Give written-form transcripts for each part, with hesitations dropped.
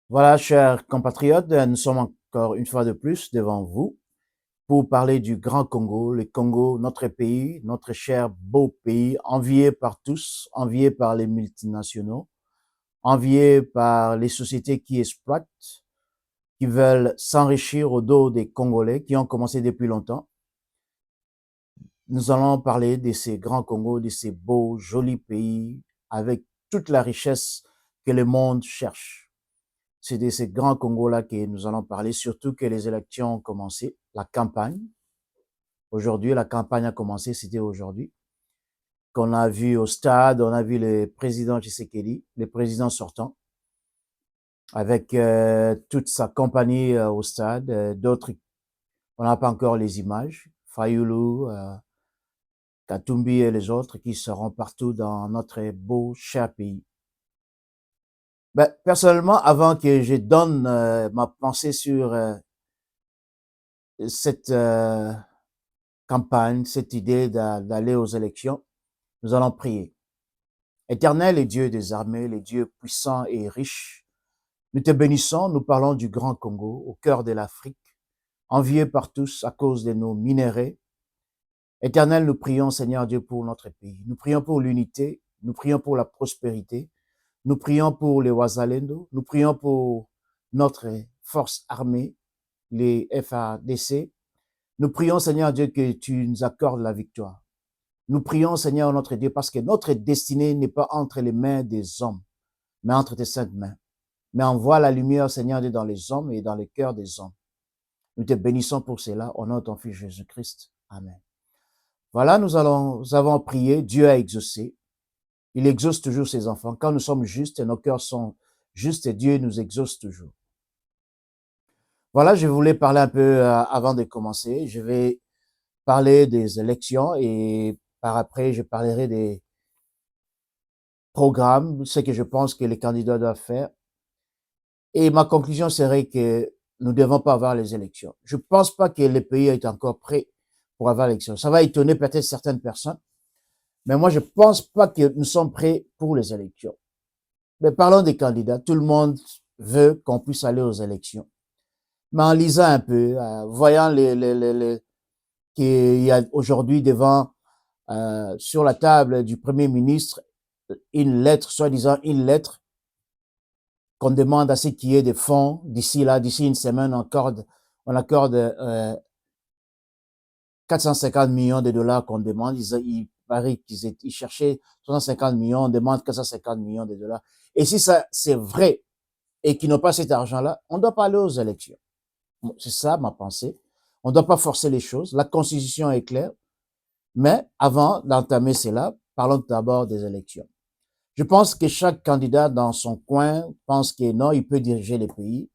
Voilà, chers compatriotes, nous sommes encore une fois de plus devant vous pour parler du Grand Congo, le Congo, notre pays, notre cher beau pays, envié par tous, envié par les multinationaux, envié par les sociétés qui exploitent, qui veulent s'enrichir au dos des Congolais, qui ont commencé depuis longtemps. Nous allons parler de ces grands Congos, de ces beaux, jolis pays, avec toute la richesse que le monde cherche. C'est de ces grands Congos-là que nous allons parler, surtout que les élections ont commencé, la campagne. Aujourd'hui, la campagne a commencé, c'était aujourd'hui. Qu'on a vu au stade, on a vu le président Tshisekedi, le président sortant, avec toute sa compagnie au stade. D'autres, on n'a pas encore les images. Fayoulou, Katumbi et les autres qui seront partout dans notre beau, cher pays. Ben, personnellement, avant que je donne ma pensée sur cette campagne, cette idée d'aller aux élections, nous allons prier. Éternel et Dieu des armées, les dieux puissants et riches, nous te bénissons, nous parlons du Grand Congo, au cœur de l'Afrique, envié par tous à cause de nos minéraux. Éternel, nous prions, Seigneur Dieu, pour notre pays. Nous prions pour l'unité, nous prions pour la prospérité, nous prions pour les Wazalendo, nous prions pour notre force armée, les FARDC. Nous prions, Seigneur Dieu, que tu nous accordes la victoire. Nous prions, Seigneur notre Dieu, parce que notre destinée n'est pas entre les mains des hommes, mais entre tes saintes mains. Mais envoie la lumière, Seigneur Dieu, dans les hommes et dans les cœurs des hommes. Nous te bénissons pour cela, au nom de ton Fils Jésus-Christ. Amen. Voilà, nous avons prié, Dieu a exaucé. Il exauce toujours ses enfants. Quand nous sommes justes et nos cœurs sont justes, Dieu nous exauce toujours. Voilà, je voulais parler un peu avant de commencer. Je vais parler des élections et par après, je parlerai des programmes, ce que je pense que les candidats doivent faire. Et ma conclusion serait que nous ne devons pas avoir les élections. Je ne pense pas que le pays est encore prêt pour avoir l'élection. Ça va étonner peut-être certaines personnes, mais moi, je ne pense pas que nous sommes prêts pour les élections. Mais parlons des candidats. Tout le monde veut qu'on puisse aller aux élections. Mais en lisant un peu, voyant qu'il y a aujourd'hui devant, sur la table du Premier ministre, une lettre, soi-disant une lettre, qu'on demande à ce qu'il y ait des fonds d'ici une semaine, on accorde 450 millions de dollars qu'on demande. Il paraît qu'ils cherchaient 350 millions, on demande 450 millions de dollars. Et si ça c'est vrai et qu'ils n'ont pas cet argent-là, on ne doit pas aller aux élections. C'est ça ma pensée. On ne doit pas forcer les choses. La Constitution est claire. Mais avant d'entamer cela, parlons d'abord des élections. Je pense que chaque candidat dans son coin pense que non, il peut diriger le pays,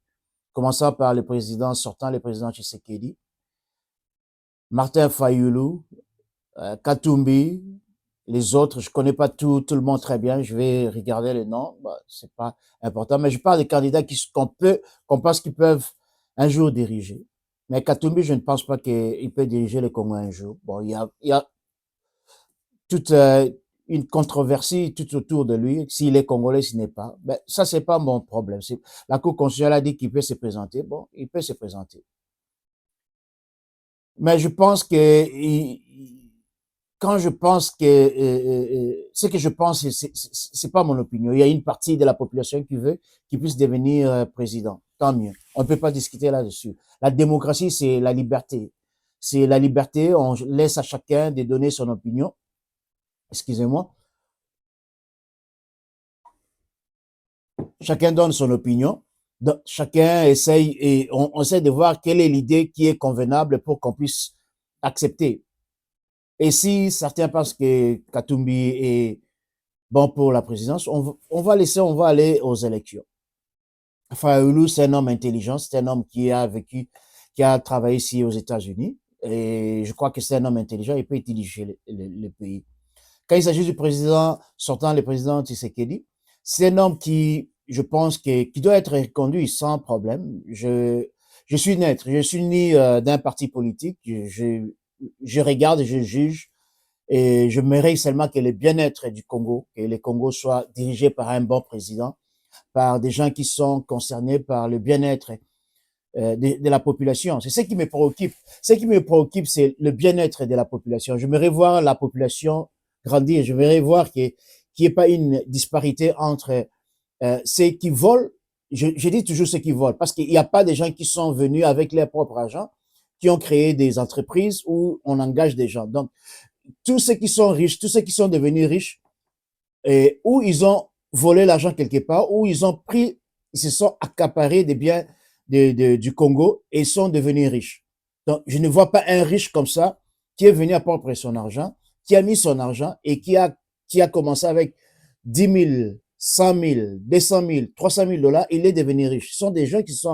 commençant par le président sortant, le président Tshisekedi, Martin Fayoulou, Katumbi, les autres, je connais pas tout le monde très bien, je vais regarder les noms, c'est pas important, mais je parle des candidats qu'on pense qu'ils peuvent un jour diriger. Mais Katumbi, je ne pense pas qu'il peut diriger le Congo un jour. Bon, il y a toute une controversie tout autour de lui, s'il est congolais, s'il n'est pas. Ben, ça, c'est pas mon problème. La Cour constitutionnelle a dit qu'il peut se présenter. Bon, il peut se présenter. Mais je pense que quand je pense que ce que je pense, c'est pas mon opinion. Il y a une partie de la population qui veut qu'il puisse devenir président. Tant mieux. On ne peut pas discuter là-dessus. La démocratie, c'est la liberté. C'est la liberté. On laisse à chacun de donner son opinion. Excusez-moi. Chacun donne son opinion. Donc, chacun essaye et on essaie de voir quelle est l'idée qui est convenable pour qu'on puisse accepter. Et si certains pensent que Katumbi est bon pour la présidence, on va aller aux élections. Fayoulou, c'est un homme intelligent, c'est un homme qui a vécu, qui a travaillé ici aux États-Unis. Et je crois que c'est un homme intelligent, il peut diriger le pays. Quand il s'agit du président sortant, le président Tshisekedi, c'est un homme qui, je pense, qui doit être reconduit sans problème. Je suis neutre, je suis ni d'un parti politique, je regarde, je juge et je mérite seulement que le bien-être du Congo, que le Congo soit dirigé par un bon président, par des gens qui sont concernés par le bien-être de la population. C'est ce qui me préoccupe. Ce qui me préoccupe, c'est le bien-être de la population. Je voudrais voir la population grandir. Je voudrais voir qu'il n'y ait pas une disparité entre ceux qui volent. Je dis toujours ceux qui volent parce qu'il n'y a pas des gens qui sont venus avec leur propre argent, qui ont créé des entreprises où on engage des gens. Donc, tous ceux qui sont riches, tous ceux qui sont devenus riches, où ils ont volé l'argent quelque part, où ils ont pris, ils se sont accaparés des biens du Congo et sont devenus riches. Donc, je ne vois pas un riche comme ça qui est venu apporter son argent, qui a mis son argent et qui a commencé avec 10 000, 100 000, 200 000, 300 000 $, il est devenu riche. Ce sont des gens qui sont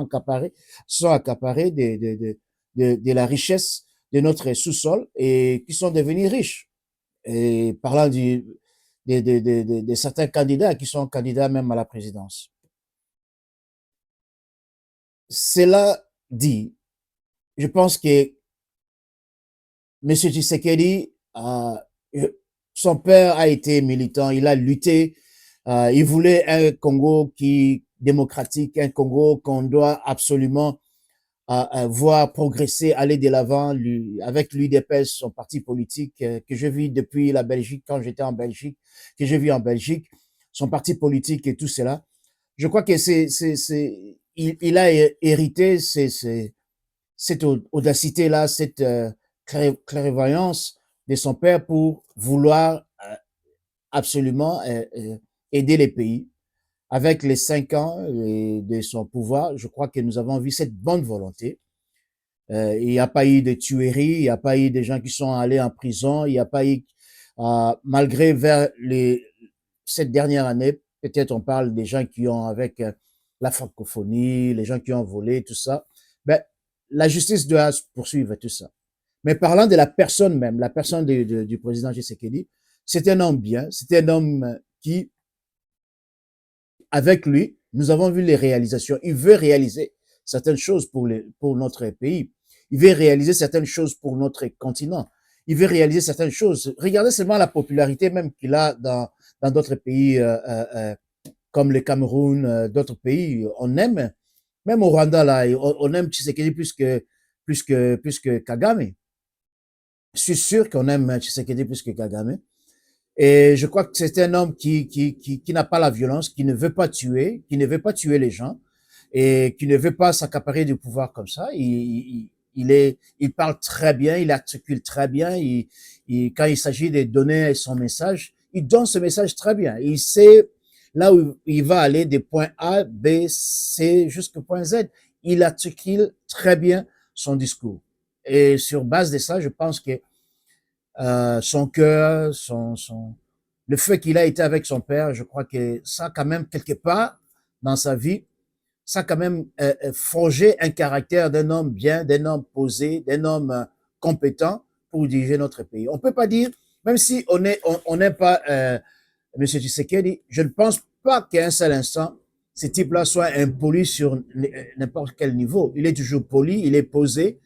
accaparés de la richesse de notre sous-sol et qui sont devenus riches. Et parlant de certains candidats qui sont candidats même à la présidence. Cela dit, je pense que M. Tshisekedi, son père a été militant, il a lutté, il voulait un Congo démocratique, un Congo qu'on doit absolument voir progresser, aller de l'avant avec l'UDPS, son parti politique que je vis depuis la Belgique, quand j'étais en Belgique, que je vis en Belgique, son parti politique et tout cela. Je crois que il a hérité cette audacité-là, cette clairvoyance de son père pour vouloir absolument aider les pays. Avec les 5 ans de son pouvoir, je crois que nous avons vu cette bonne volonté. Il n'y a pas eu de tueries, il n'y a pas eu de gens qui sont allés en prison, il n'y a pas eu, malgré cette dernière année, peut-être on parle des gens qui ont avec la francophonie, les gens qui ont volé, tout ça. Ben, la justice doit poursuivre tout ça. Mais parlant de la personne même, la personne du président Tshisekedi, c'est un homme bien, c'est un homme qui, avec lui, nous avons vu les réalisations. Il veut réaliser certaines choses pour notre pays. Il veut réaliser certaines choses pour notre continent. Il veut réaliser certaines choses. Regardez seulement la popularité même qu'il a dans d'autres pays comme le Cameroun, d'autres pays. On aime, même au Rwanda, là, on aime Tshisekedi plus que Kagame. Je suis sûr qu'on aime Tshisekedi plus que Kagame. Et je crois que c'est un homme qui n'a pas la violence, qui ne veut pas tuer, qui ne veut pas tuer les gens et qui ne veut pas s'accaparer du pouvoir comme ça. Il parle très bien, il articule très bien. Quand il s'agit de donner son message, il donne ce message très bien. Il sait là où il va aller des points A, B, C jusqu'au point Z. Il articule très bien son discours. Et sur base de ça, je pense que son cœur, le fait qu'il a été avec son père, je crois que ça, quand même, quelque part dans sa vie, ça a quand même forgé un caractère d'un homme bien, d'un homme posé, d'un homme compétent pour diriger notre pays. On peut pas dire, même si on n'aime pas M. Tshisekedi, je ne pense pas qu'à un seul instant, ce type-là soit impoli sur n'importe quel niveau. Il est toujours poli, il est posé,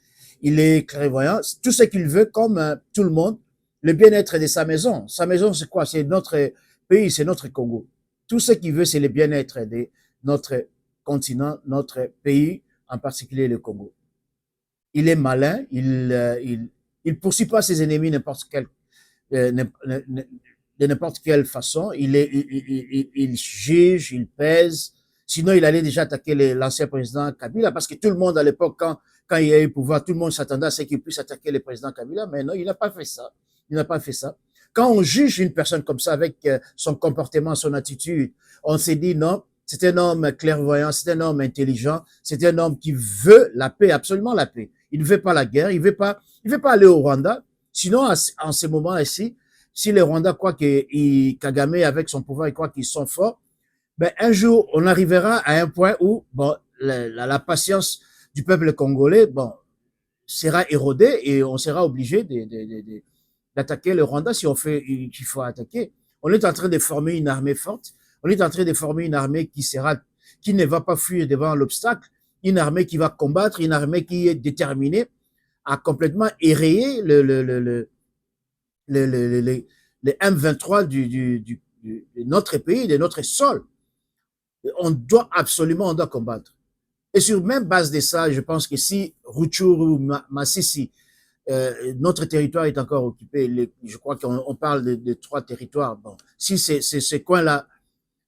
il est clairvoyant. Tout ce qu'il veut, comme tout le monde, le bien-être de sa maison. Sa maison, c'est quoi? C'est notre pays, c'est notre Congo. Tout ce qu'il veut, c'est le bien-être de notre continent, notre pays, en particulier le Congo. Il est malin, il poursuit pas ses ennemis de n'importe quelle façon. Il juge, il pèse. Sinon, il allait déjà attaquer l'ancien président Kabila, parce que tout le monde à l'époque, quand il a eu le pouvoir, tout le monde s'attendait à ce qu'il puisse attaquer le président Kabila, mais non, il n'a pas fait ça. Il n'a pas fait ça. Quand on juge une personne comme ça avec son comportement, son attitude, on s'est dit non, c'est un homme clairvoyant, c'est un homme intelligent, c'est un homme qui veut la paix, absolument la paix. Il ne veut pas la guerre, il veut pas aller au Rwanda. Sinon, en ce moment-ci, si les Rwandais croient que Kagame, avec son pouvoir, ils croient qu'ils sont forts, ben, un jour, on arrivera à un point où, bon, la patience du peuple congolais, bon, sera érodée et on sera obligé d'attaquer le Rwanda si on fait qu'il faut attaquer. On est en train de former une armée forte. On est en train de former une armée qui ne va pas fuir devant l'obstacle, une armée qui va combattre, une armée qui est déterminée à complètement érayer le M23 de notre pays, de notre sol. On doit combattre. Et sur même base de ça, je pense que si Rutshuru, Massissi, notre territoire est encore occupé, je crois qu'on parle de 3 territoires. Bon, si ces coins-là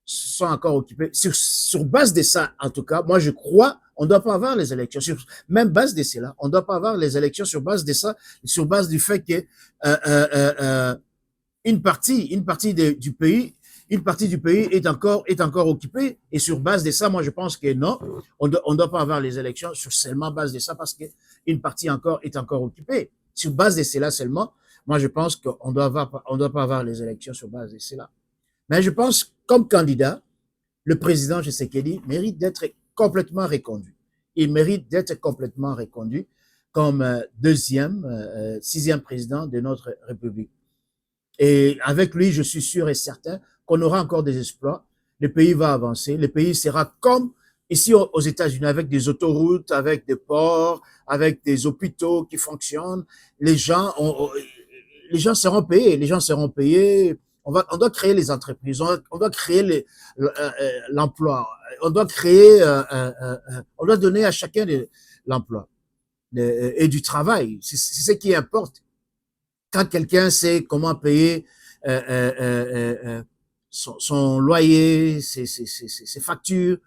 sont encore occupés, sur base de ça, en tout cas, moi je crois, on ne doit pas avoir les élections. Sur même base de cela, on ne doit pas avoir les élections sur base de ça, sur base du fait que une partie du pays, est encore occupée. Et sur base de ça, moi, je pense que non, on doit pas avoir les élections sur seulement base de ça parce qu'une partie est encore occupée. Sur base de cela seulement, moi, je pense qu'on doit pas avoir les élections sur base de cela. Mais je pense, comme candidat, le président Tshisekedi mérite d'être complètement reconduit. Il mérite d'être complètement reconduit comme sixième président de notre République. Et avec lui, je suis sûr et certain qu'on aura encore des exploits. Le pays va avancer. Le pays sera comme ici aux États-Unis, avec des autoroutes, avec des ports, avec des hôpitaux qui fonctionnent. Les gens seront payés. Les gens seront payés. On doit créer les entreprises. On doit créer l'emploi. On doit on doit donner à chacun l'emploi et du travail. C'est ce qui importe. Quand quelqu'un sait comment payer son loyer, ses factures,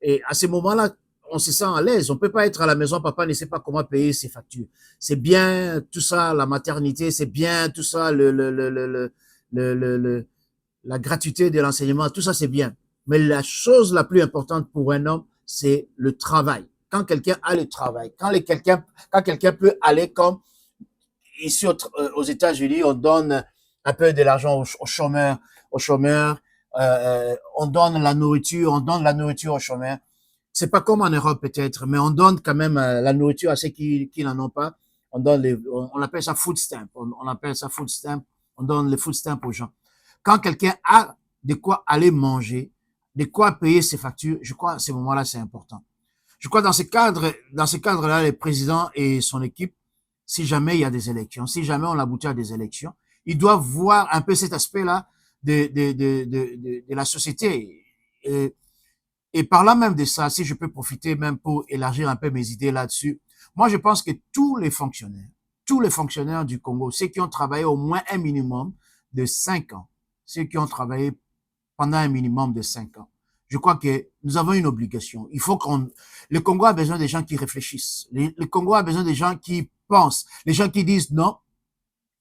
et à ces moments-là, on se sent à l'aise. On ne peut pas être à la maison, papa ne sait pas comment payer ses factures. C'est bien tout ça, la maternité, c'est bien tout ça, la gratuité de l'enseignement, tout ça c'est bien. Mais la chose la plus importante pour un homme, c'est le travail. Quand quelqu'un a le travail, quand quelqu'un peut aller comme ici aux États-Unis, on donne un peu de l'argent aux chômeurs, on donne la nourriture aux chômeurs. C'est pas comme en Europe peut-être, mais on donne quand même la nourriture à ceux qui n'en ont pas. On appelle ça food stamp. On appelle ça food stamp. On donne les food stamp aux gens. Quand quelqu'un a de quoi aller manger, de quoi payer ses factures, je crois à ce moment-là c'est important. Je crois dans ce cadre-là, le président et son équipe, si jamais il y a des élections, si jamais on aboutit à des élections, ils doivent voir un peu cet aspect-là de la société. Et parlant même de ça, si je peux profiter même pour élargir un peu mes idées là-dessus, moi je pense que tous les fonctionnaires du Congo, ceux qui ont travaillé au moins un minimum de 5 ans, ceux qui ont travaillé pendant un minimum de 5 ans, je crois que nous avons une obligation. Le Congo a besoin des gens qui réfléchissent. Le Congo a besoin des gens qui pensent. Les gens qui disent non,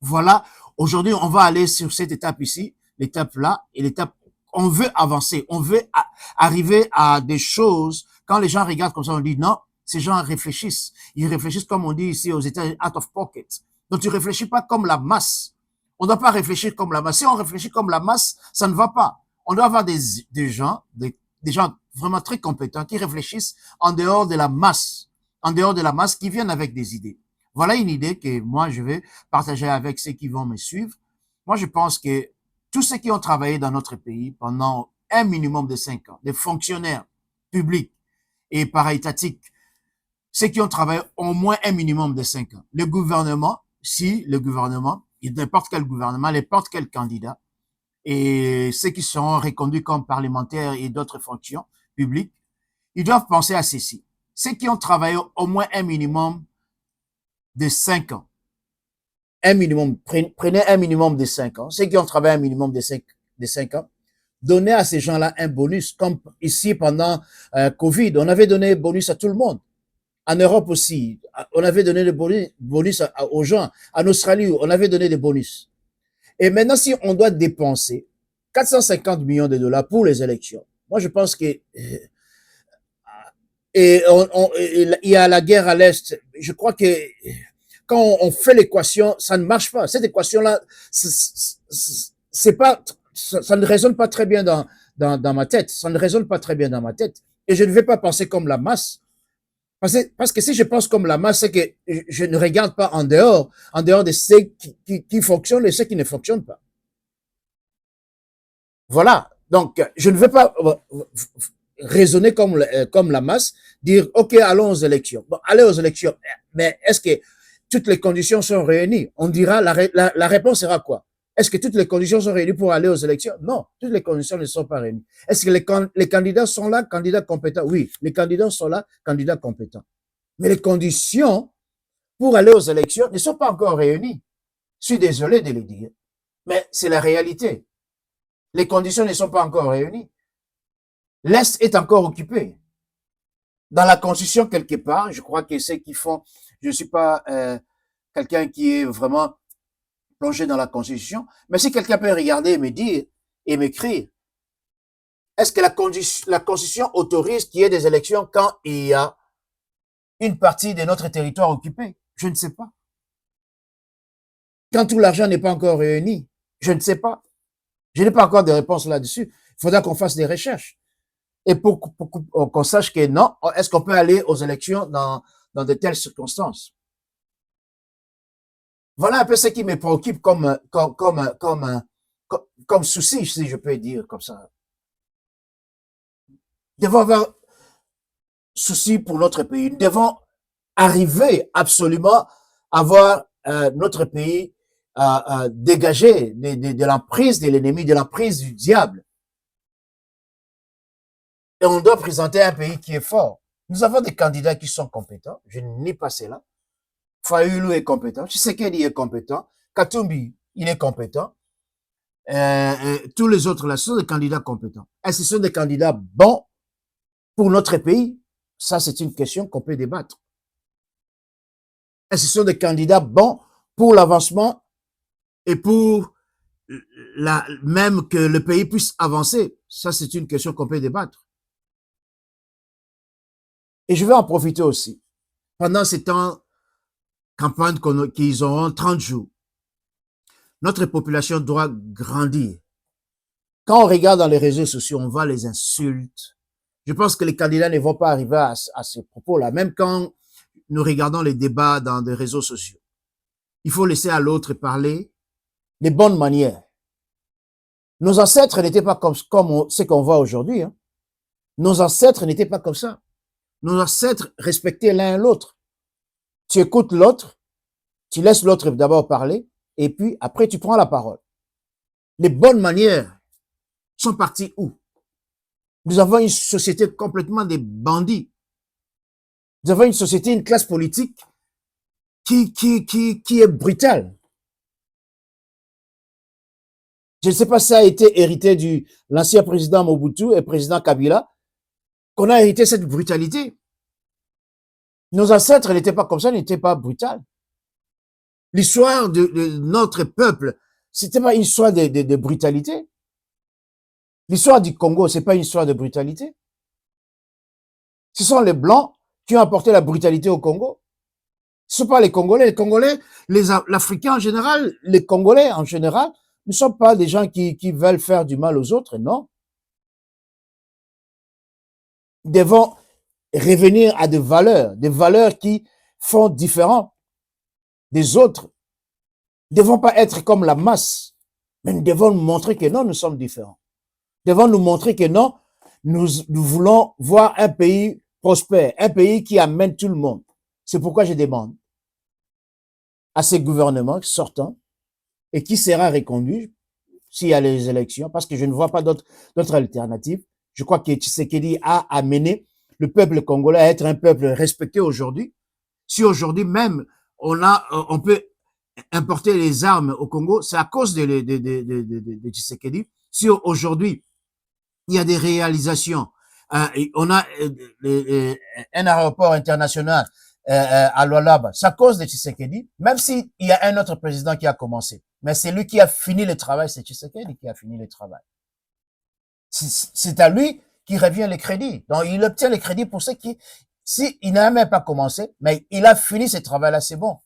voilà, aujourd'hui on va aller sur cette étape ici, l'étape là, et l'étape, on veut avancer, on veut arriver à des choses. Quand les gens regardent comme ça, on dit non, ces gens réfléchissent. Ils réfléchissent comme on dit ici aux États-Unis, out of pocket. Donc tu réfléchis pas comme la masse. On ne doit pas réfléchir comme la masse. Si on réfléchit comme la masse, ça ne va pas. On doit avoir des gens vraiment très compétents qui réfléchissent en dehors de la masse, qui viennent avec des idées. Voilà une idée que moi, je vais partager avec ceux qui vont me suivre. Moi, je pense que tous ceux qui ont travaillé dans notre pays pendant un minimum de 5 ans, des fonctionnaires publics et para-étatiques, ceux qui ont travaillé au moins un minimum de 5 ans, le gouvernement, n'importe quel candidat, et ceux qui seront reconduits comme parlementaires et d'autres fonctions publiques, ils doivent penser à ceci. Ceux qui ont travaillé au moins un minimum de 5 ans, prenez un minimum de 5 ans, ceux qui ont travaillé un minimum de 5 ans, donnez à ces gens-là un bonus, comme ici pendant Covid, on avait donné un bonus à tout le monde. En Europe aussi, on avait donné des bonus aux gens. En Australie, on avait donné des bonus. Et maintenant, si on doit dépenser 450 millions de dollars pour les élections, moi je pense que il y a la guerre à l'Est. Je crois que quand on fait l'équation, ça ne marche pas. Cette équation-là, c'est pas, ça ne résonne pas très bien dans ma tête. Ça ne résonne pas très bien dans ma tête. Et je ne vais pas penser comme la masse. Parce que si je pense comme la masse, c'est que je ne regarde pas en dehors de ceux qui fonctionnent et ceux qui ne fonctionnent pas. Voilà. Donc, je ne veux pas raisonner comme la masse, dire, OK, allons aux élections. Bon, allez aux élections. Mais est-ce que toutes les conditions sont réunies? On dira, la réponse sera quoi? Est-ce que toutes les conditions sont réunies pour aller aux élections? Non, toutes les conditions ne sont pas réunies. Est-ce que les candidats sont là, candidats compétents? Oui, les candidats sont là, candidats compétents. Mais les conditions pour aller aux élections ne sont pas encore réunies. Je suis désolé de le dire, mais c'est la réalité. Les conditions ne sont pas encore réunies. L'Est est encore occupé. Dans la Constitution, quelque part, je crois que ceux qui font, je ne suis pas quelqu'un qui est vraiment plongé dans la Constitution, mais si quelqu'un peut regarder et me dire et m'écrire, est-ce que la Constitution autorise qu'il y ait des élections quand il y a une partie de notre territoire occupé? Je ne sais pas. Quand tout l'argent n'est pas encore réuni, je ne sais pas. Je n'ai pas encore de réponse là-dessus. Il faudra qu'on fasse des recherches. Et pour qu'on sache que non, est-ce qu'on peut aller aux élections dans de telles circonstances? Voilà un peu ce qui me préoccupe comme souci, si je peux dire comme ça. Nous devons avoir souci pour notre pays. Nous devons arriver absolument à voir notre pays dégagé de l'emprise de l'ennemi, de l'emprise du diable. Et on doit présenter un pays qui est fort. Nous avons des candidats qui sont compétents. Je n'ai pas cela. Fayulu est compétent. Tshisekedi est compétent. Katumbi, il est compétent. Tous les autres là, ce sont des candidats compétents. Est-ce que ce sont des candidats bons pour notre pays? Ça, c'est une question qu'on peut débattre. Est-ce que ce sont des candidats bons pour l'avancement et pour même que le pays puisse avancer? Ça, c'est une question qu'on peut débattre. Et je vais en profiter aussi. Pendant ces temps campagne qu'ils auront 30 jours, notre population doit grandir. Quand on regarde dans les réseaux sociaux, on voit les insultes. Je pense que les candidats ne vont pas arriver à ces propos-là, même quand nous regardons les débats dans des réseaux sociaux. Il faut laisser à l'autre parler de bonnes manières. Nos ancêtres n'étaient pas comme ce qu'on voit aujourd'hui. Hein. Nos ancêtres n'étaient pas comme ça. Nos ancêtres respectaient l'un l'autre. Tu écoutes l'autre, tu laisses l'autre d'abord parler, et puis après tu prends la parole. Les bonnes manières sont parties où? Nous avons une société complètement des bandits. Nous avons une société, une classe politique qui est brutale. Je ne sais pas si ça a été hérité de l'ancien président Mobutu et président Kabila, qu'on a hérité cette brutalité. Nos ancêtres n'étaient pas comme ça, n'étaient pas brutales. L'histoire de notre peuple, c'était pas une histoire de brutalité. L'histoire du Congo, c'est pas une histoire de brutalité. Ce sont les Blancs qui ont apporté la brutalité au Congo. Ce ne sont pas les Congolais. Les Congolais, l'Africain en général, les Congolais en général, ne sont pas des gens qui veulent faire du mal aux autres, non. Nous devons revenir à des valeurs qui font différent des autres. Nous ne devons pas être comme la masse, mais nous devons nous montrer que non, nous sommes différents. Nous devons nous montrer que non, nous voulons voir un pays prospère, un pays qui amène tout le monde. C'est pourquoi je demande à ces gouvernements sortants et qui sera reconduit s'il y a les élections, parce que je ne vois pas d'autres alternatives. Je crois que Tshisekedi a amené le peuple congolais à être un peuple respecté aujourd'hui. Si aujourd'hui même on peut importer les armes au Congo, c'est à cause de Tshisekedi. Si aujourd'hui il y a des réalisations, on a un aéroport international à Lualaba, c'est à cause de Tshisekedi, même s'il y a un autre président qui a commencé. Mais c'est lui qui a fini le travail, c'est Tshisekedi qui a fini le travail. C'est à lui qui revient le crédit. Donc, il obtient le crédit pour ceux qui, il n'a même pas commencé, mais il a fini ce travail-là, c'est bon.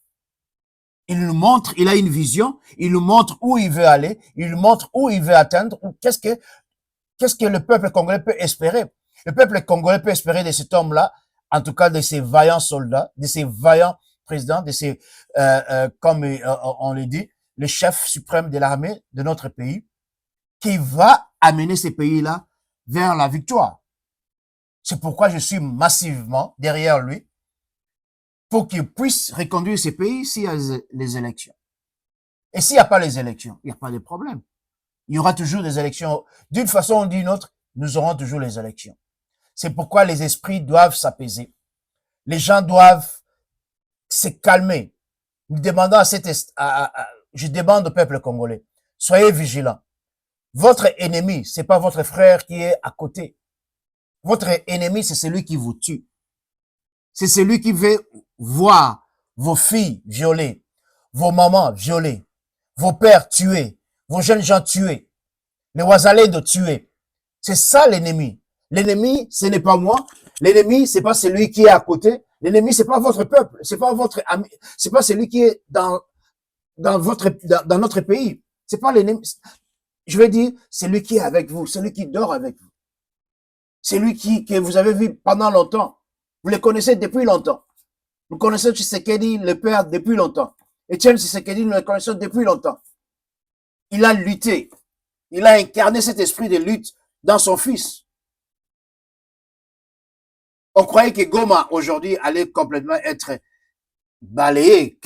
Il nous montre, il a une vision, il nous montre où il veut aller, il nous montre où il veut atteindre, qu'est-ce que le peuple congolais peut espérer. Le peuple congolais peut espérer de cet homme-là, en tout cas de ces vaillants soldats, de ces vaillants présidents, de ces, comme on le dit, le chef suprême de l'armée de notre pays, qui va amener ces pays-là vers la victoire. C'est pourquoi je suis massivement derrière lui pour qu'il puisse reconduire ces pays s'il y a les élections. Et s'il n'y a pas les élections, il n'y a pas de problème. Il y aura toujours des élections. D'une façon ou d'une autre, nous aurons toujours les élections. C'est pourquoi les esprits doivent s'apaiser. Les gens doivent se calmer. Nous demandons je demande au peuple congolais, soyez vigilants. Votre ennemi, c'est pas votre frère qui est à côté. Votre ennemi, c'est celui qui vous tue. C'est celui qui veut voir vos filles violées, vos mamans violées, vos pères tués, vos jeunes gens tués, les Ouazalais de tuer. C'est ça l'ennemi. L'ennemi, ce n'est pas moi. L'ennemi, c'est pas celui qui est à côté. L'ennemi, c'est pas votre peuple. C'est pas votre ami. C'est pas celui qui est dans notre pays. C'est pas l'ennemi. Je veux dire, c'est lui qui est avec vous, celui qui dort avec vous. C'est lui que vous avez vu pendant longtemps. Vous le connaissez depuis longtemps. Vous connaissez Tshisekedi, le père, depuis longtemps. Etienne Tshisekedi, nous le connaissons depuis longtemps. Il a lutté. Il a incarné cet esprit de lutte dans son fils. On croyait que Goma, aujourd'hui, allait complètement être balayé.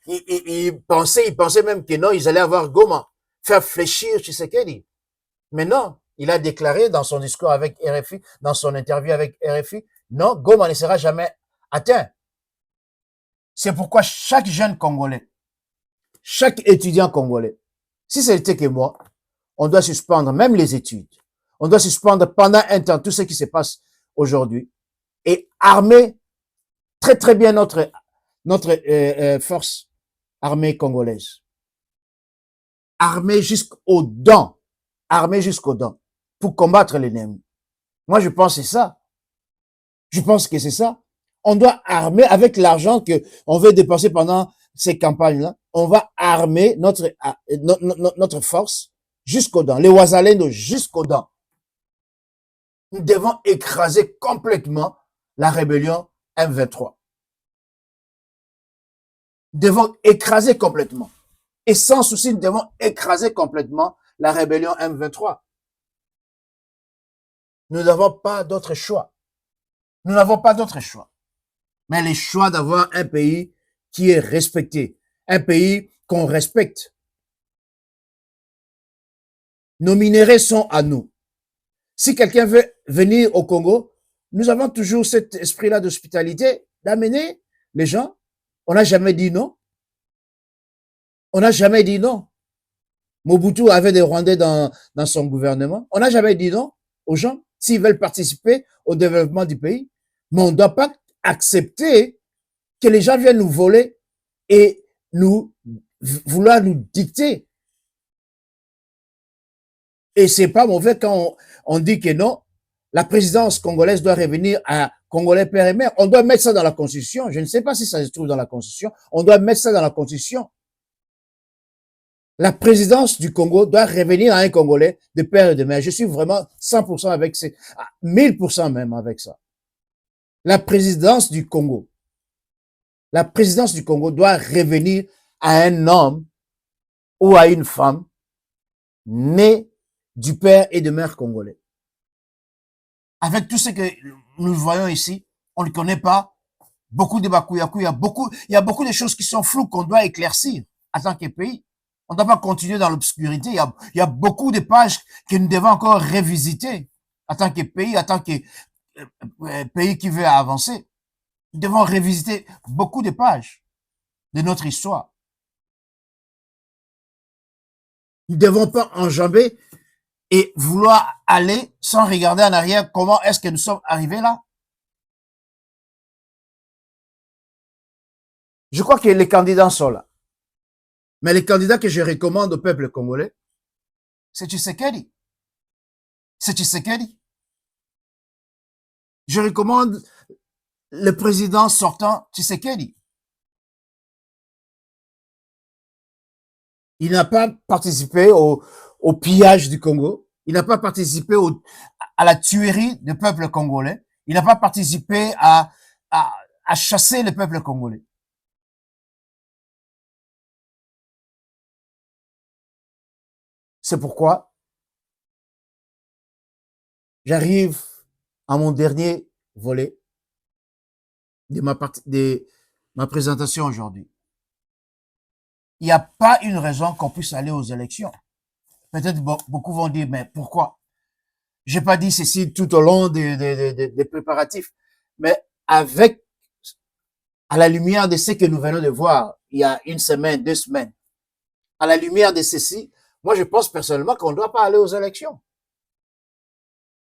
Il pensait même que non, ils allaient avoir Goma. Faire fléchir Tshisekedi. Mais non, il a déclaré dans son discours avec RFI, dans son interview avec RFI, non, Goma ne sera jamais atteint. C'est pourquoi chaque jeune Congolais, chaque étudiant congolais, si c'était que moi, on doit suspendre même les études. On doit suspendre pendant un temps tout ce qui se passe aujourd'hui et armer très très bien notre force armée congolaise. Armée jusqu'aux dents. Armée jusqu'aux dents. Pour combattre l'ennemi. Moi, je pense que c'est ça. Je pense que c'est ça. On doit armer avec l'argent que on veut dépenser pendant ces campagnes-là. On va armer notre force jusqu'aux dents. Les Ouazalendo jusqu'aux dents. Nous devons écraser complètement la rébellion M23. Nous devons écraser complètement. Et sans souci, nous devons écraser complètement la rébellion M23. Nous n'avons pas d'autre choix. Nous n'avons pas d'autre choix. Mais le choix d'avoir un pays qui est respecté, un pays qu'on respecte. Nos minéraux sont à nous. Si quelqu'un veut venir au Congo, nous avons toujours cet esprit-là d'hospitalité, d'amener les gens. On n'a jamais dit non. On n'a jamais dit non. Mobutu avait des Rwandais dans son gouvernement. On n'a jamais dit non aux gens s'ils veulent participer au développement du pays. Mais on ne doit pas accepter que les gens viennent nous voler et vouloir nous dicter. Et c'est pas mauvais quand on dit que non, la présidence congolaise doit revenir à Congolais père et mère. On doit mettre ça dans la Constitution. Je ne sais pas si ça se trouve dans la Constitution. On doit mettre ça dans la Constitution. La présidence du Congo doit revenir à un Congolais de père et de mère. Je suis vraiment 100% avec 1000% même avec ça. La présidence du Congo doit revenir à un homme ou à une femme né du père et de mère congolais. Avec tout ce que nous voyons ici, on ne connaît pas beaucoup de bakouyakou, il y a beaucoup de choses qui sont floues qu'on doit éclaircir en tant que pays. On ne doit pas continuer dans l'obscurité. Il y a beaucoup de pages que nous devons encore revisiter en tant que pays, en tant que pays qui veut avancer. Nous devons revisiter beaucoup de pages de notre histoire. Nous ne devons pas enjamber et vouloir aller sans regarder en arrière comment est-ce que nous sommes arrivés là. Je crois que les candidats sont là. Mais les candidats que je recommande au peuple congolais, c'est Tshisekedi. C'est Tshisekedi. Je recommande le président sortant Tshisekedi. Il n'a pas participé au pillage du Congo. Il n'a pas participé à la tuerie du peuple congolais. Il n'a pas participé à chasser le peuple congolais. C'est pourquoi j'arrive à mon dernier volet de ma présentation aujourd'hui. il n'y a pas une raison qu'on puisse aller aux élections. Peut-être beaucoup vont dire, mais pourquoi? J'ai pas dit ceci tout au long des préparatifs, mais avec, à la lumière de ce que nous venons de voir il y a une semaine, 2 semaines, à la lumière de ceci, moi je pense personnellement qu'on ne doit pas aller aux élections.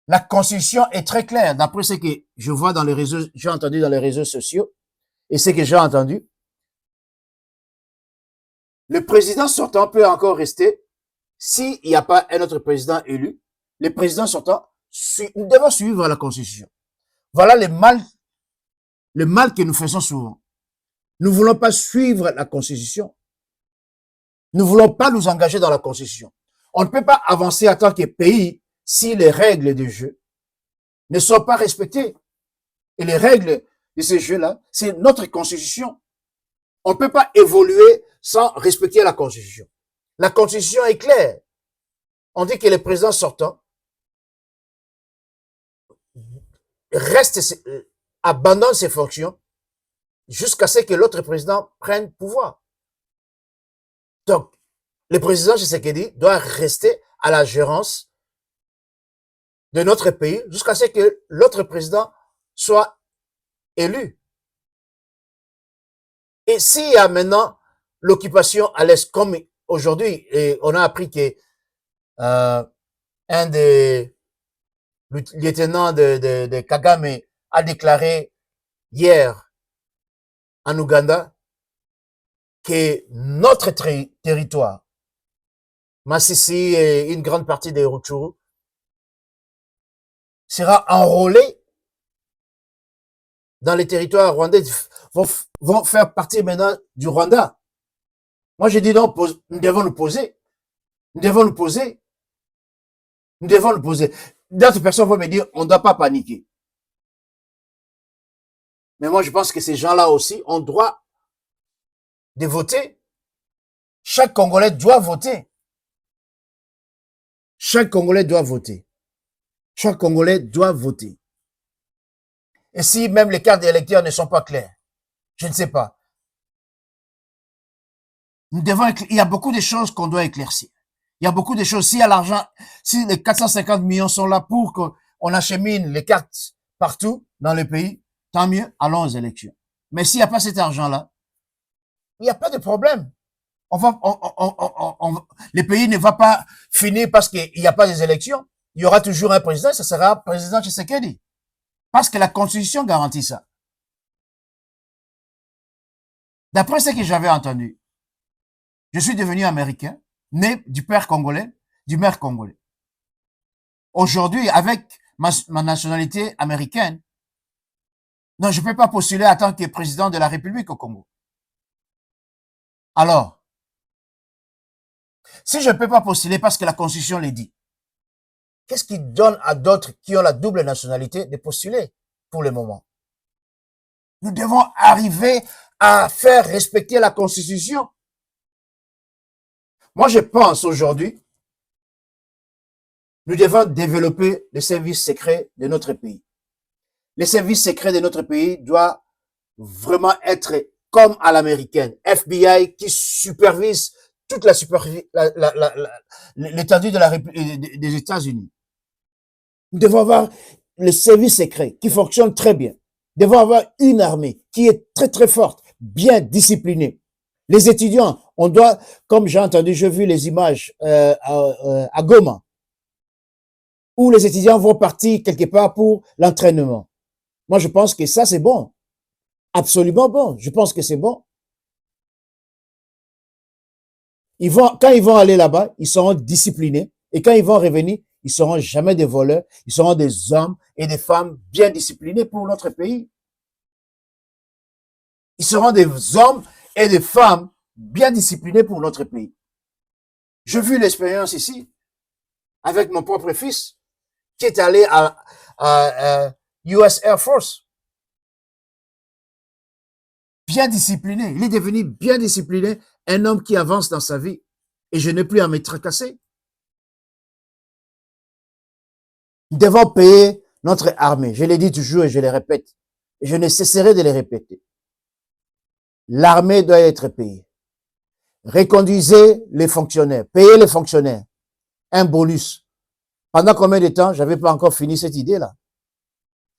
La Constitution est très claire, d'après ce que je vois dans les réseaux, j'ai entendu dans les réseaux sociaux, et ce que j'ai entendu. Le président sortant peut encore rester s'il n'y a pas un autre président élu. Le président sortant, nous devons suivre la Constitution. Voilà le mal que nous faisons souvent. Nous ne voulons pas suivre la Constitution. Nous ne voulons pas nous engager dans la Constitution. On ne peut pas avancer en tant que pays si les règles du jeu ne sont pas respectées. Et les règles de ce jeu-là, c'est notre Constitution. On ne peut pas évoluer sans respecter la Constitution. La Constitution est claire. On dit que le président sortant abandonne ses fonctions jusqu'à ce que l'autre président prenne pouvoir. Donc, le président Tshisekedi doit rester à la gérance de notre pays jusqu'à ce que l'autre président soit élu. Et s'il y a maintenant l'occupation à l'Est, comme aujourd'hui, on a appris que un des lieutenants de Kagame a déclaré hier en Ouganda que notre territoire, Massissi et une grande partie des Rutshuru, sera enrôlé dans les territoires rwandais, vont faire partie maintenant du Rwanda. Moi, j'ai dit non, nous devons nous poser. Nous devons nous poser. Nous devons nous poser. D'autres personnes vont me dire, on ne doit pas paniquer. Mais moi, je pense que ces gens-là aussi ont droit de voter. Chaque Congolais doit voter. Chaque Congolais doit voter. Chaque Congolais doit voter. Et si même les cartes d'électeurs ne sont pas claires, je ne sais pas. Il y a beaucoup de choses qu'on doit éclaircir. Il y a beaucoup de choses. S'il y a l'argent, si les 450 millions sont là pour qu'on achemine les cartes partout dans le pays, tant mieux, allons aux élections. Mais s'il n'y a pas cet argent-là, il n'y a pas de problème. Le pays ne va pas finir parce qu'il n'y a pas des élections. Il y aura toujours un président, ce sera président Tshisekedi. Parce que la Constitution garantit ça. D'après ce que j'avais entendu, je suis devenu américain, né du père congolais, du mère congolais. Aujourd'hui, avec ma nationalité américaine, non, je ne peux pas postuler en tant que président de la République au Congo. Alors, si je ne peux pas postuler parce que la Constitution le dit, qu'est-ce qui donne à d'autres qui ont la double nationalité de postuler pour le moment? Nous devons arriver à faire respecter la Constitution. Moi, je pense aujourd'hui, nous devons développer les services secrets de notre pays. Les services secrets de notre pays doivent vraiment être comme à l'américaine. FBI qui supervise toute l'étendue des États-Unis. Nous devons avoir les services secrets qui fonctionnent très bien. Nous devons avoir une armée qui est très très forte, bien disciplinée. Les étudiants, on doit, comme j'ai entendu, j'ai vu les images à Goma, où les étudiants vont partir quelque part pour l'entraînement. Moi, je pense que ça, c'est bon. Absolument bon. Je pense que c'est bon. Quand ils vont aller là-bas, ils seront disciplinés. Et quand ils vont revenir, ils seront jamais des voleurs. Ils seront des hommes et des femmes bien disciplinés pour notre pays. Ils seront des hommes et des femmes bien disciplinés pour notre pays. J'ai vu l'expérience ici avec mon propre fils qui est allé à US Air Force. Bien discipliné. Il est devenu bien discipliné, un homme qui avance dans sa vie. Et je n'ai plus à me tracasser. Nous devons payer notre armée. Je l'ai dit toujours et je le répète. Et je ne cesserai de le répéter. L'armée doit être payée. reconduisez les fonctionnaires, payez les fonctionnaires, un bonus. Pendant combien de temps? J'avais pas encore fini cette idée-là.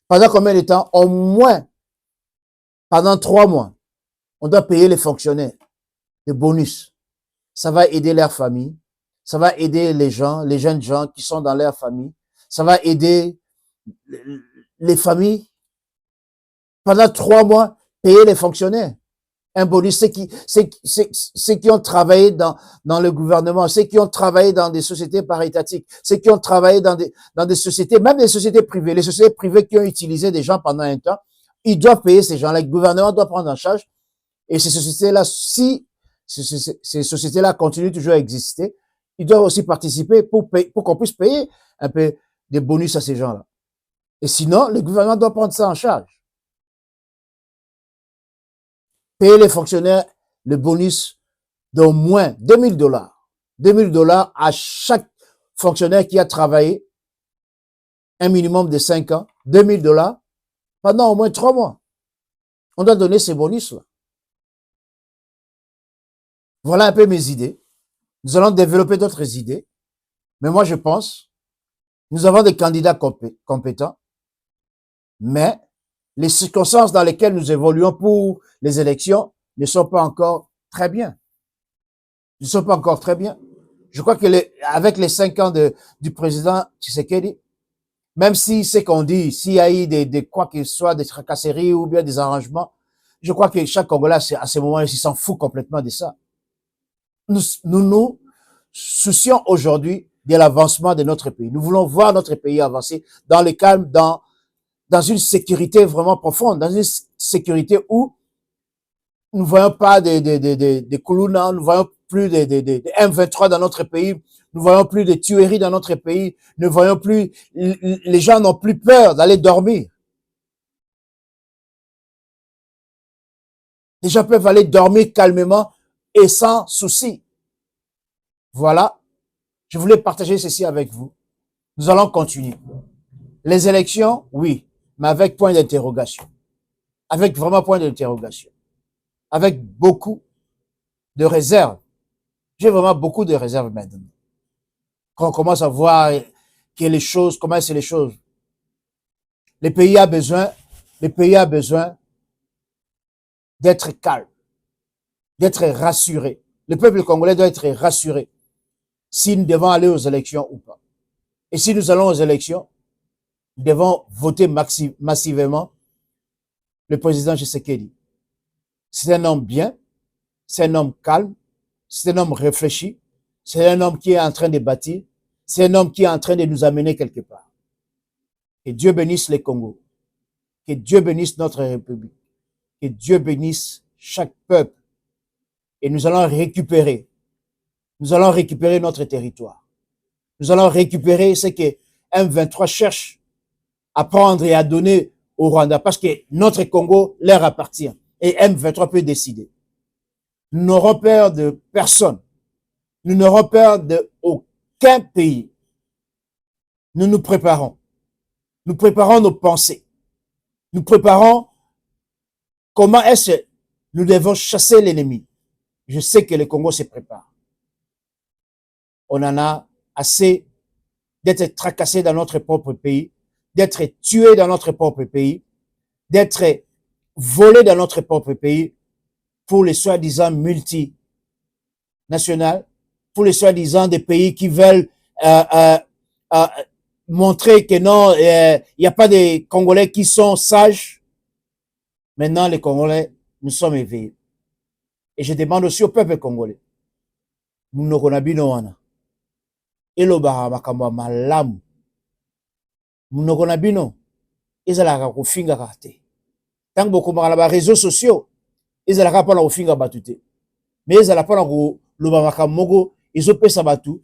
Pendant combien de temps? Au moins, pendant 3 mois, on doit payer les fonctionnaires, des bonus. Ça va aider leur famille, ça va aider les gens, les jeunes gens qui sont dans leur famille, ça va aider les familles. Pendant 3 mois, payer les fonctionnaires. Un bonus, ceux qui ont travaillé dans le gouvernement, ceux qui ont travaillé dans des sociétés paritatiques, ceux qui ont travaillé dans des sociétés, même des sociétés privées, les sociétés privées qui ont utilisé des gens pendant un temps, ils doivent payer ces gens-là. Le gouvernement doit prendre en charge. Et ces sociétés-là, si ces sociétés-là continuent toujours à exister, ils doivent aussi participer pour qu'on puisse payer un peu des bonus à ces gens-là. Et sinon, le gouvernement doit prendre ça en charge. Payer les fonctionnaires le bonus d'au moins $2000. $2000 à chaque fonctionnaire qui a travaillé un minimum de 5 ans. $2000 pendant au moins 3 mois. On doit donner ces bonus-là. Voilà un peu mes idées. Nous allons développer d'autres idées. Mais moi, je pense, nous avons des candidats compétents, mais les circonstances dans lesquelles nous évoluons pour les élections ne sont pas encore très bien. Ne sont pas encore très bien. Je crois que avec les 5 ans du président Tshisekedi, même si c'est qu'on dit, s'il y a eu des quoi que ce soit, des tracasseries ou bien des arrangements, je crois que chaque Congolais, à ce moment-là, il s'en fout complètement de ça. Nous soucions aujourd'hui de l'avancement de notre pays. Nous voulons voir notre pays avancer dans le calme, dans une sécurité vraiment profonde, dans une sécurité où nous ne voyons pas des Kuluna, nous ne voyons plus des M23 dans notre pays, nous ne voyons plus de tueries dans notre pays, nous ne voyons plus, les gens n'ont plus peur d'aller dormir. Les gens peuvent aller dormir calmement et sans souci. Voilà, je voulais partager ceci avec vous. Nous allons continuer. Les élections, oui, mais avec point d'interrogation. Avec vraiment point d'interrogation. Avec beaucoup de réserves. J'ai vraiment beaucoup de réserves maintenant. Quand on commence à voir que les choses, comment c'est les choses. Le pays a besoin d'être calme, d'être rassuré. Le peuple congolais doit être rassuré si nous devons aller aux élections ou pas. Et si nous allons aux élections, nous devons voter massivement le président Tshisekedi. C'est un homme bien, c'est un homme calme, c'est un homme réfléchi, c'est un homme qui est en train de bâtir, c'est un homme qui est en train de nous amener quelque part. Que Dieu bénisse les Congos, que Dieu bénisse notre République, que Dieu bénisse chaque peuple. Et nous allons récupérer notre territoire. Nous allons récupérer ce que M23 cherche à prendre et à donner au Rwanda, parce que notre Congo leur appartient et M23 peut décider. Nous n'aurons peur de personne. Nous n'aurons peur de aucun pays. Nous nous préparons. Nous préparons nos pensées. Nous préparons comment est-ce que nous devons chasser l'ennemi. Je sais que le Congo se prépare. On en a assez d'être tracassé dans notre propre pays, d'être tué dans notre propre pays, d'être volé dans notre propre pays pour les soi-disant multinationales, pour les soi-disant des pays qui veulent montrer que non, il n'y a pas de Congolais qui sont sages. Maintenant, les Congolais, nous sommes éveillés. Et je demande aussi au peuple congolais, munoko wana elobaka makambo ya malamu, munoko na bino ezalaka kofingaka te. Tango bokomaka na ba réseaux sociaux, ezalaka mpona kofinga bato te, mais ezala mpona koloba makambo moko ezopesa bato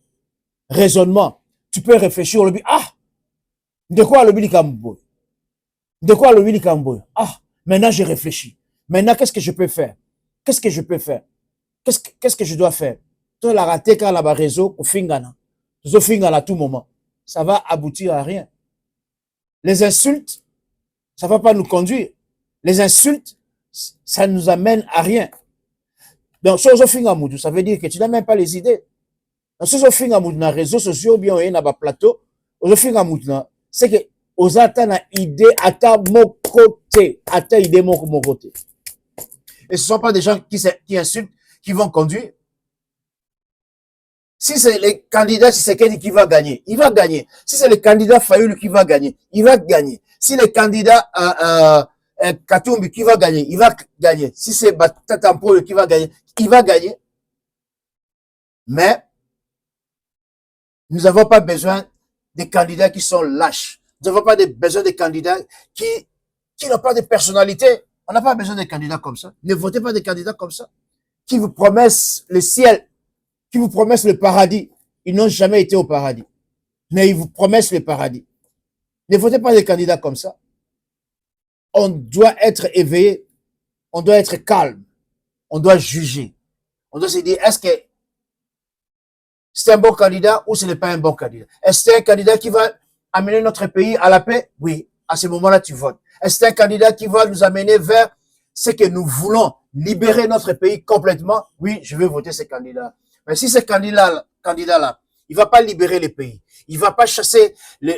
raisonnement. Tu peux réfléchir olobi, ah, ndeko alobi likambo boye, ndeko alobi likambo boye, ah, maintenant je réfléchis, maintenant qu'est-ce que je peux faire, qu'est-ce que je peux faire, qu'est-ce que je dois faire. Toi la raté quand la ba réseau kofingana, zofingana à tout moment, ça va aboutir à rien. Les insultes, ça va pas nous conduire. Les insultes, ça nous amène à rien. Donc, si on fait un moudou, ça veut dire que tu n'as même pas les idées. Donc, si on fait un moudou dans les réseaux sociaux, ou bien on a un plateau, on fait un moudou, c'est que aux attend une idée à ta mon côté, à ta idée mon côté. Et ce ne sont pas des gens qui insultent, qui vont conduire. Si c'est le candidat Tshisekedi qui va gagner, il va gagner. Si c'est le candidat Fayoulou qui va gagner, il va gagner. Si le candidat Katumbi qui va gagner, il va gagner. Si c'est Batatampo qui va gagner, il va gagner. Mais nous n'avons pas besoin des candidats qui sont lâches. Nous n'avons pas besoin des candidats qui n'ont pas de personnalité. On n'a pas besoin de candidats comme ça. Ne votez pas des candidats comme ça, qui vous promettent le ciel, qui vous promettent le paradis. Ils n'ont jamais été au paradis, mais ils vous promettent le paradis. Ne votez pas des candidats comme ça. On doit être éveillé, on doit être calme, on doit juger. On doit se dire, est-ce que c'est un bon candidat ou ce n'est pas un bon candidat? Est-ce que c'est un candidat qui va amener notre pays à la paix? Oui, à ce moment-là, tu votes. Est-ce que c'est un candidat qui va nous amener vers ce que nous voulons, libérer notre pays complètement? Oui, je vais voter ce candidat. Mais si ce candidat-là, il va pas libérer le pays, il va pas chasser le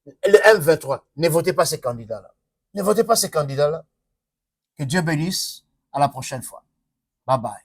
M23, ne votez pas ce candidat-là. Ne votez pas ce candidat-là. Que Dieu bénisse. À la prochaine fois. Bye bye.